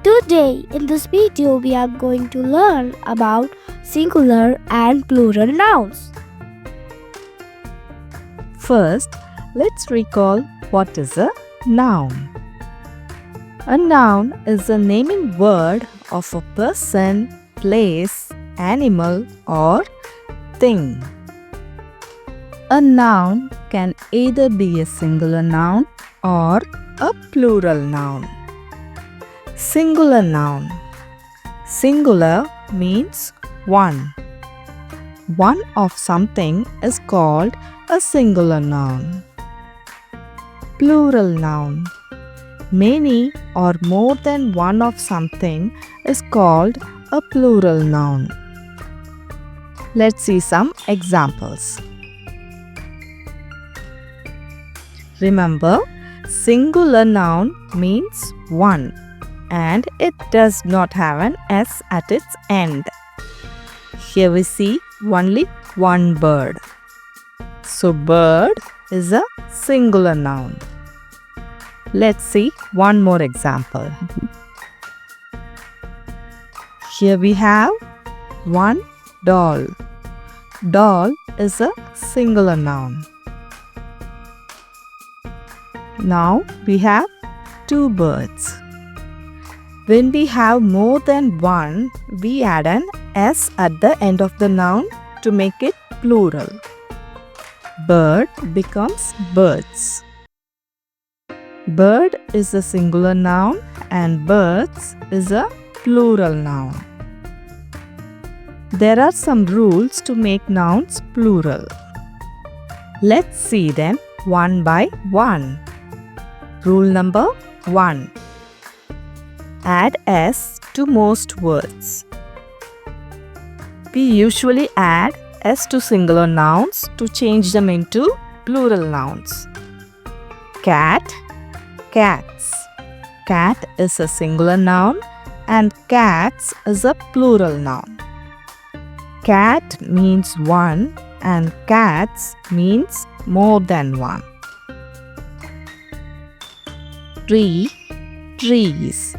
Today in this video we are going to learn about singular and plural nouns. First, let's recall what is a noun. A noun is a naming word of a person, place, animal, or thing. A noun can either be a singular noun or a plural noun. Singular noun. Singular means one. One of something is called a singular noun. Plural noun. Many or more than one of something is called a plural noun. Let's see some examples. Remember, singular noun means one and it does not have an S at its end. Here we see only one bird. So bird is a singular noun. Let's see one more example. Here we have one doll. Doll is a singular noun. Now we have two birds. When we have more than one, we add an S at the end of the noun to make it plural. Bird becomes birds. Bird is a singular noun and birds is a plural noun. There are some rules to make nouns plural. Let's see them one by one. Rule number 1. Add S to most words. We usually add S to singular nouns to change them into plural nouns. Cat, cats. Cat is a singular noun and cats is a plural noun. Cat means one and cats means more than one. Tree, trees.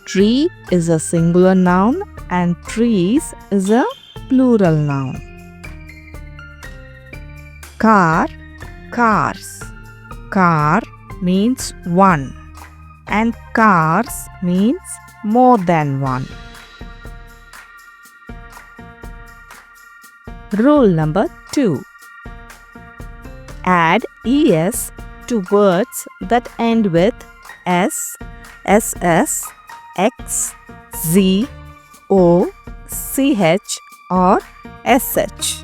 Tree is a singular noun and trees is a plural noun. Car, cars. Car means one and cars means more than one. Rule number 2. Add ES to words that end with S, SS, X, Z, O, CH or SH.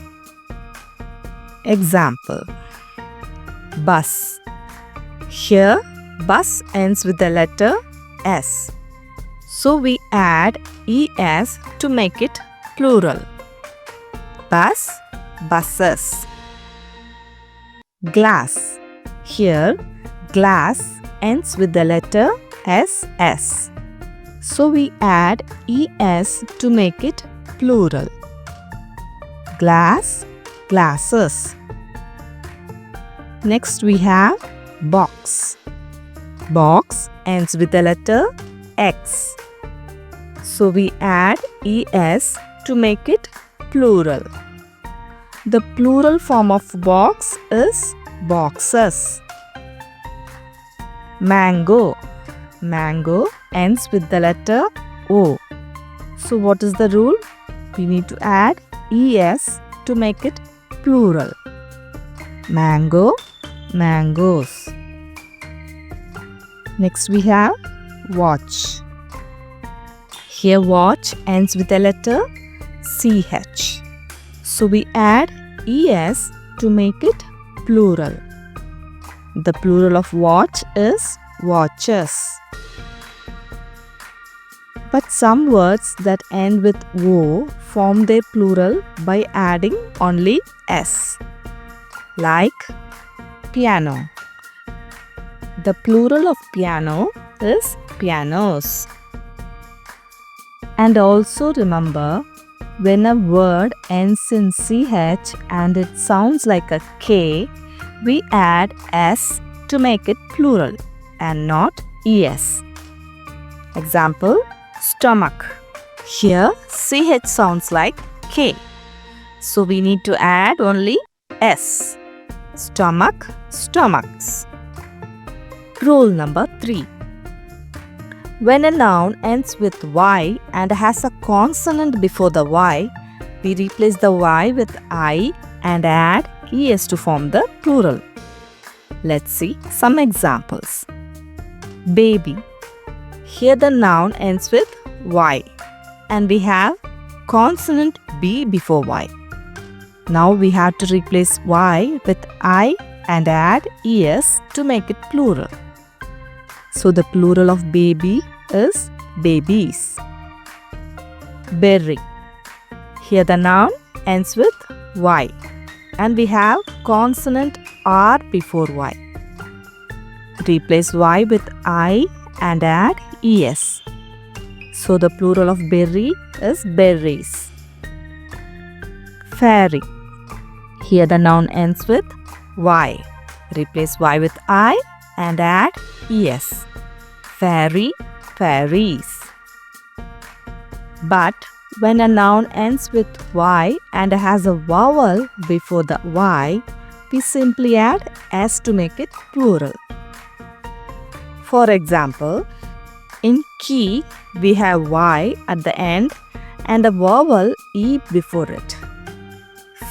Example. Bus. Here, bus ends with the letter S. So we add ES to make it plural. Bus, buses. Glass. Here, glass ends with the letter SS. So we add ES to make it plural. Glass, glasses. Next we have box. Box ends with the letter X. So we add ES to make it plural. The plural form of box is boxes. Mango. Mango ends with the letter O. So what is the rule? We need to add ES to make it plural. Mango, mangoes. Next we have watch. Here watch ends with the letter CH. So we add ES to make it plural. The plural of watch is watches. But some words that end with O form their plural by adding only S. Like piano. The plural of piano is pianos. And also remember, when a word ends in CH and it sounds like a K, we add S to make it plural and not ES. Example, Stomach. Here CH sounds like K. So we need to add only S. Stomach, stomachs. Rule number 3. When a noun ends with Y and has a consonant before the Y, we replace the Y with I and add ES to form the plural. Let's see some examples. Baby. Here the noun ends with Y and we have consonant B before Y. Now we have to replace Y with I and add ES to make it plural. So the plural of baby is babies. Berry. Here the noun ends with Y and we have consonant R before Y. Replace Y with I and add ES. So the plural of berry is berries. Fairy. Here the noun ends with Y. Replace Y with I and add ES. Fairy, fairies. But when a noun ends with Y and has a vowel before the Y, we simply add S to make it plural. For example, in key, we have Y at the end and a vowel E before it.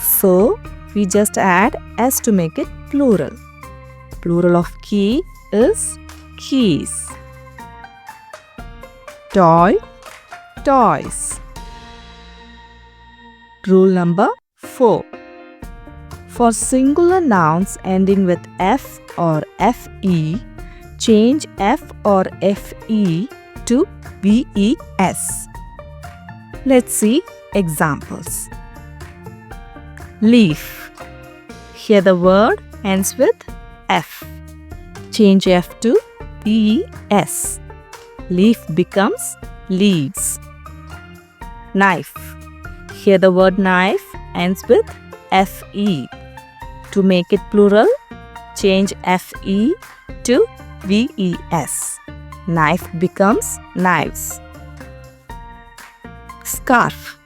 So, we just add S to make it plural. Plural of key is keys. Toy, toys. Rule number 4. For singular nouns ending with F or FE, change F or FE to VES. Let's see examples. Leaf. Here the word ends with F. Change F to ES. Leaf becomes leaves. Knife. Here the word knife ends with FE. To make it plural, change FE to VES. Knife becomes knives. Scarf.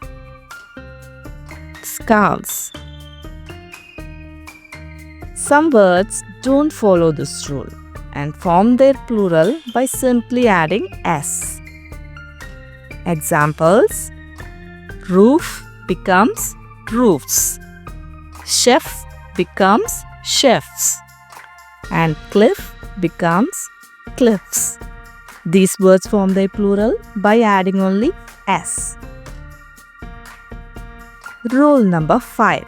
Scarves. Some words don't follow this rule and form their plural by simply adding S. Examples: roof becomes roofs, chef becomes chefs, and cliff becomes cliffs. These words form their plural by adding only S. Rule number 5.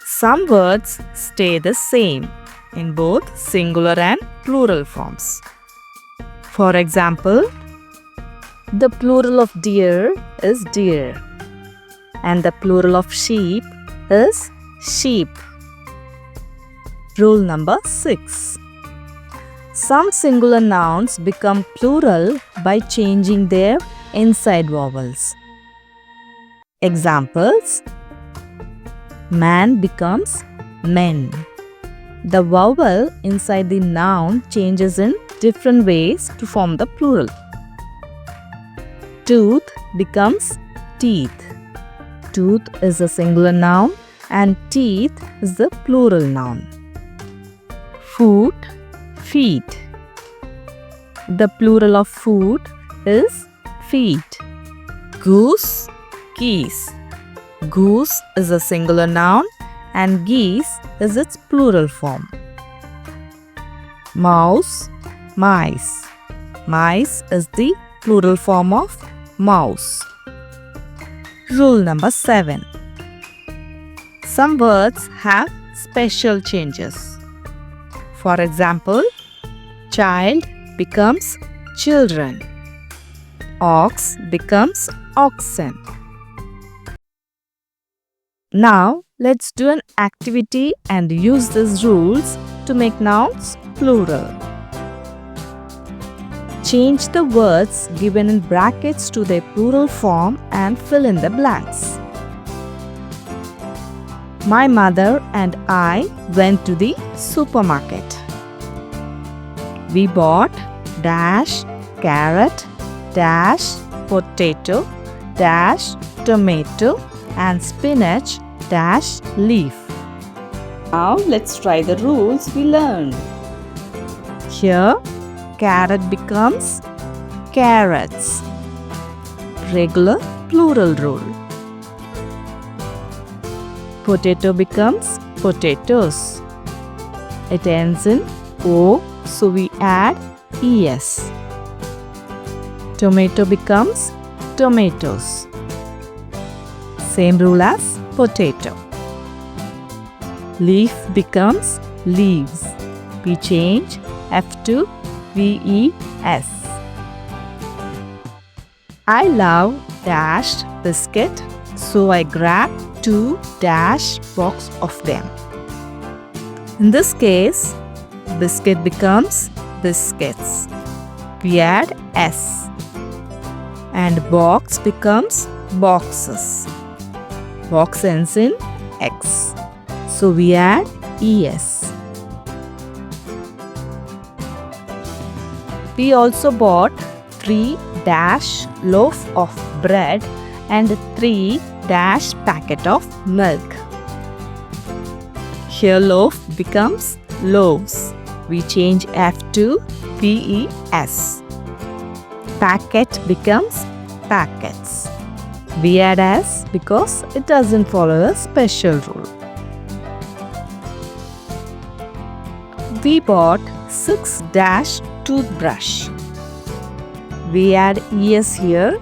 Some words stay the same in both singular and plural forms. For example, the plural of deer is deer and the plural of sheep is sheep. Rule number 6. Some singular nouns become plural by changing their inside vowels. Examples: man becomes men. The vowel inside the noun changes in different ways to form the plural. Tooth becomes teeth. Tooth is a singular noun and teeth is the plural noun. Foot, feet. The plural of foot is feet. Goose, geese. Goose is a singular noun and geese is its plural form. Mouse, mice. Mice is the plural form of mouse. Rule number 7. Some words have special changes. For example, child becomes children. Ox becomes oxen. Now, let's do an activity and use these rules to make nouns plural. Change the words given in brackets to their plural form and fill in the blanks. My mother and I went to the supermarket. We bought dash, carrot, dash potato dash tomato and spinach dash leaf. Now let's try the rules we learned. Here, carrot becomes carrots. Regular plural rule. Potato becomes potatoes. It ends in O, so we add ES. Tomato becomes tomatoes. Same rule as potato. Leaf becomes leaves. We change F to VES. I love dashed biscuit, so I grab 2 dash box of them. In this case, biscuit becomes biscuits. We add S. And box becomes boxes. Box ends in X. So we add ES. We also bought 3 dash loaf of bread and 3 dash packet of milk. Here loaf becomes loaves. We change F to PES. Packet becomes packets. We add S because it doesn't follow a special rule. We bought 6 dash toothbrush. We add ES here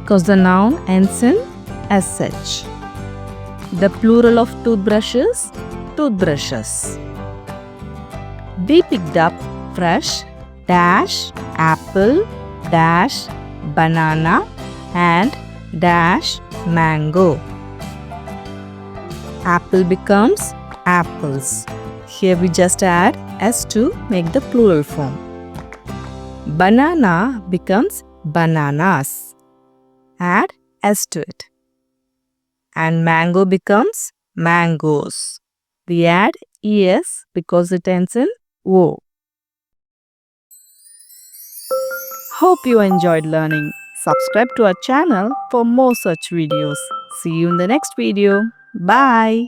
because the noun ends in SH. The plural of toothbrushes, toothbrushes. We picked up fresh dash apple dash banana and dash mango. Apple becomes apples. Here we just add S to make the plural form. Banana becomes bananas. Add S to it. And mango becomes mangoes. We add ES because it ends in O. Hope you enjoyed learning. Subscribe to our channel for more such videos. See you in the next video. Bye.